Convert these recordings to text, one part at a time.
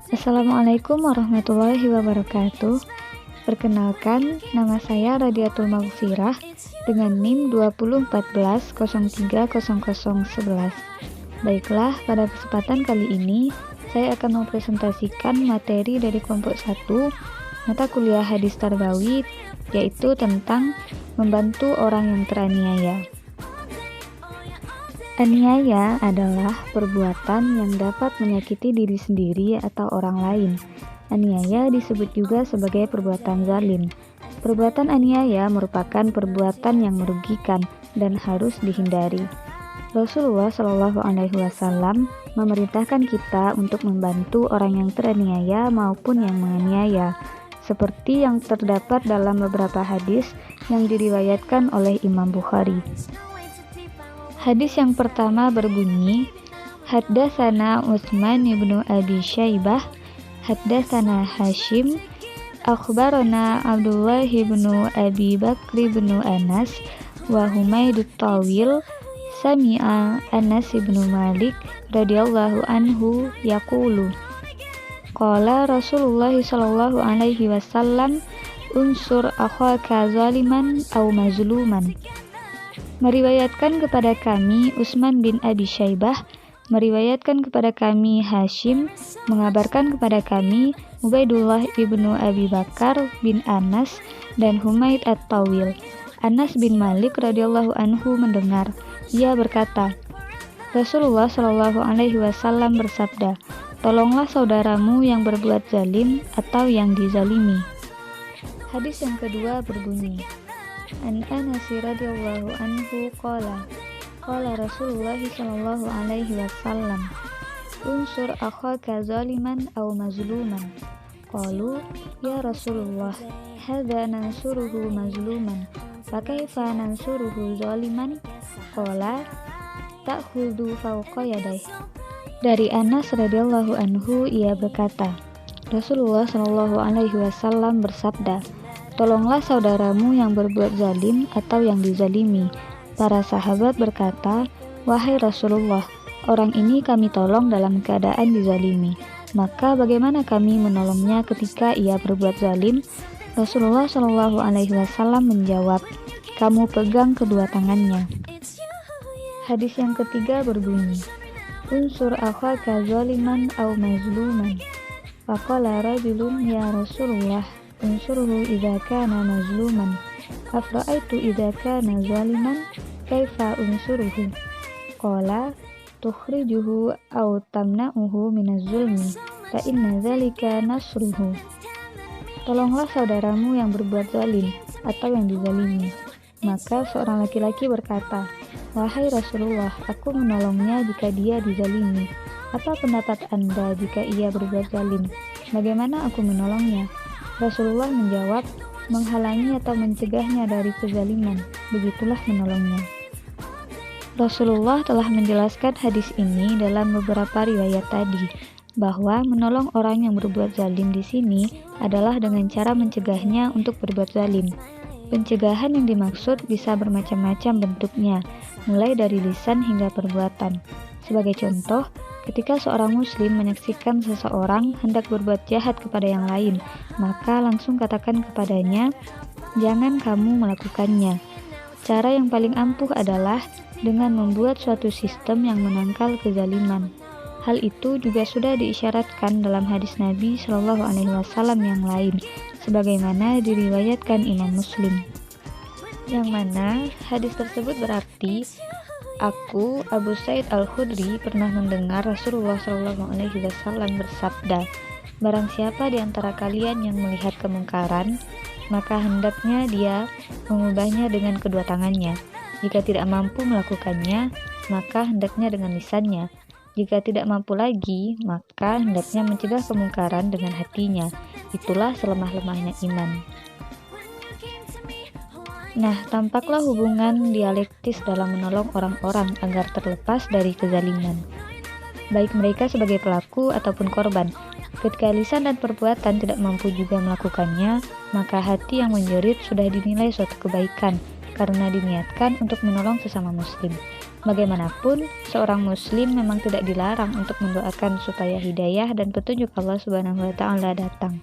Assalamualaikum warahmatullahi wabarakatuh. Perkenalkan, nama saya Radiatul Maghfirah dengan NIM 2014030011. Baiklah, pada kesempatan kali ini saya akan mempresentasikan materi dari kelompok 1 mata kuliah hadis tarbawi, yaitu tentang membantu orang yang teraniaya. Aniaya adalah perbuatan yang dapat menyakiti diri sendiri atau orang lain. Aniaya disebut juga sebagai perbuatan zalim. Perbuatan aniaya merupakan perbuatan yang merugikan dan harus dihindari. Rasulullah Shallallahu Alaihi Wasallam memerintahkan kita untuk membantu orang yang teraniaya maupun yang menganiaya, seperti yang terdapat dalam beberapa hadis yang diriwayatkan oleh Imam Bukhari. Hadis yang pertama berbunyi, Haddatsana Utsman ibnu Abi Syaibah, Haddatsana Hashim, Akhbarana Abdullah ibnu Abi Bakri ibnu Anas, wa Humaydut Tawil, Sami'a Anas ibnu Malik radhiyallahu anhu yaqulu. Qala Rasulullah sallallahu alaihi wasallam, unsur akhaka zaliman aw mazluman. Meriwayatkan kepada kami Utsman bin Abi Syaibah, meriwayatkan kepada kami Hashim, mengabarkan kepada kami Ubaidullah ibnu Abi Bakar bin Anas dan Humaid at-Tawil. Anas bin Malik radhiyallahu anhu mendengar, ia berkata, Rasulullah Shallallahu Alaihi Wasallam bersabda, tolonglah saudaramu yang berbuat zalim atau yang dizalimi. Hadis yang kedua berbunyi, An Anas radhiyallahu anhu qala Rasulullah sallallahu alaihi wasallam, unsur akhaka zaliman aw mazluman. Qalu ya Rasulullah, hadza nansuruhu mazluman, fa kaifa nansuruhu zaliman? Qala ta'khudhu fawqa yadayhi. Dari Anas radhiyallahu anhu ia berkata, Rasulullah sallallahu alaihi wasallam bersabda, tolonglah saudaramu yang berbuat zalim atau yang dizalimi. Para sahabat berkata, wahai Rasulullah, orang ini kami tolong dalam keadaan dizalimi. Maka bagaimana kami menolongnya ketika ia berbuat zalim? Rasulullah Shallallahu Alaihi Wasallam menjawab, kamu pegang kedua tangannya. Hadis yang ketiga berbunyi, unsur akhaka zaliman aw mazluman. Faqala rajulun ya Rasulullah, unsurhu idza kana mazluman, afra'aitu idza kana zaliman, kaifa unsuruhu? Qala tukhrijuhu aw tamna'uhu minaz zulmi, fa inna dzalika nasruhu. Tolonglah saudaramu yang berbuat zalim atau yang dizalimi. Maka seorang laki-laki berkata, wahai Rasulullah, aku menolongnya jika dia dizalimi. Apa pendapat Anda jika ia berbuat zalim? Bagaimana aku menolongnya? Rasulullah menjawab, menghalangi atau mencegahnya dari kezaliman, begitulah menolongnya. Rasulullah telah menjelaskan hadis ini dalam beberapa riwayat tadi, bahwa menolong orang yang berbuat zalim di sini adalah dengan cara mencegahnya untuk berbuat zalim. Pencegahan yang dimaksud bisa bermacam-macam bentuknya, mulai dari lisan hingga perbuatan. Sebagai contoh, ketika seorang muslim menyaksikan seseorang hendak berbuat jahat kepada yang lain, maka langsung katakan kepadanya, jangan kamu melakukannya. Cara yang paling ampuh adalah dengan membuat suatu sistem yang menangkal kezaliman. Hal itu juga sudah diisyaratkan dalam hadis Nabi Shallallahu Alaihi Wasallam yang lain, sebagaimana diriwayatkan Imam Muslim. Yang mana hadis tersebut berarti, aku, Abu Sa'id Al-Khudri, pernah mendengar Rasulullah Shallallahu Alaihi Wasallam bersabda, barang siapa di antara kalian yang melihat kemungkaran, maka hendaknya dia mengubahnya dengan kedua tangannya. Jika tidak mampu melakukannya, maka hendaknya dengan lisannya. Jika tidak mampu lagi, maka hendaknya mencegah kemungkaran dengan hatinya. Itulah selemah-lemahnya iman. Nah, tampaklah hubungan dialektis dalam menolong orang-orang agar terlepas dari kezaliman, baik mereka sebagai pelaku ataupun korban. Ketika lisan dan perbuatan tidak mampu juga melakukannya, maka hati yang menjerit sudah dinilai suatu kebaikan, karena diniatkan untuk menolong sesama muslim. Bagaimanapun, seorang muslim memang tidak dilarang untuk mendoakan supaya hidayah dan petunjuk Allah Subhanahu wa taala datang.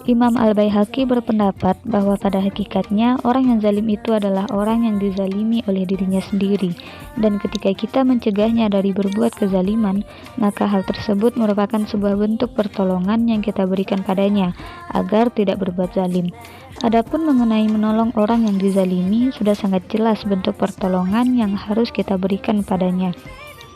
Imam Al-Baihaqi berpendapat bahwa pada hakikatnya orang yang zalim itu adalah orang yang dizalimi oleh dirinya sendiri, dan ketika kita mencegahnya dari berbuat kezaliman, maka hal tersebut merupakan sebuah bentuk pertolongan yang kita berikan padanya agar tidak berbuat zalim. Adapun mengenai menolong orang yang dizalimi, sudah sangat jelas bentuk pertolongan yang harus kita berikan padanya,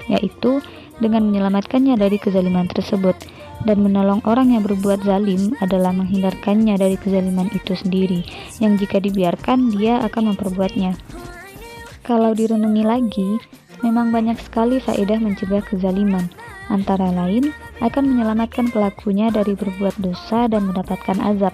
yaitu dengan menyelamatkannya dari kezaliman tersebut. Dan menolong orang yang berbuat zalim adalah menghindarkannya dari kezaliman itu sendiri, yang jika dibiarkan dia akan memperbuatnya. Kalau direnungi lagi, memang banyak sekali faedah mencegah kezaliman, antara lain akan menyelamatkan pelakunya dari berbuat dosa dan mendapatkan azab.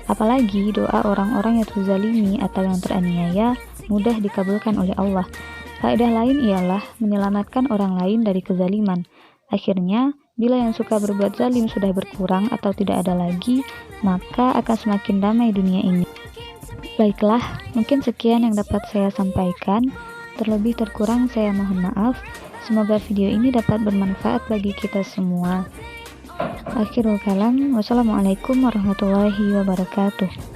Apalagi doa orang-orang yang terzalimi atau yang teraniaya mudah dikabulkan oleh Allah. Faedah lain ialah menyelamatkan orang lain dari kezaliman. Akhirnya, bila yang suka berbuat zalim sudah berkurang atau tidak ada lagi, maka akan semakin damai dunia ini. Baiklah, mungkin sekian yang dapat saya sampaikan. Terlebih terkurang saya mohon maaf. Semoga video ini dapat bermanfaat bagi kita semua. Akhirul kalam, wassalamualaikum warahmatullahi wabarakatuh.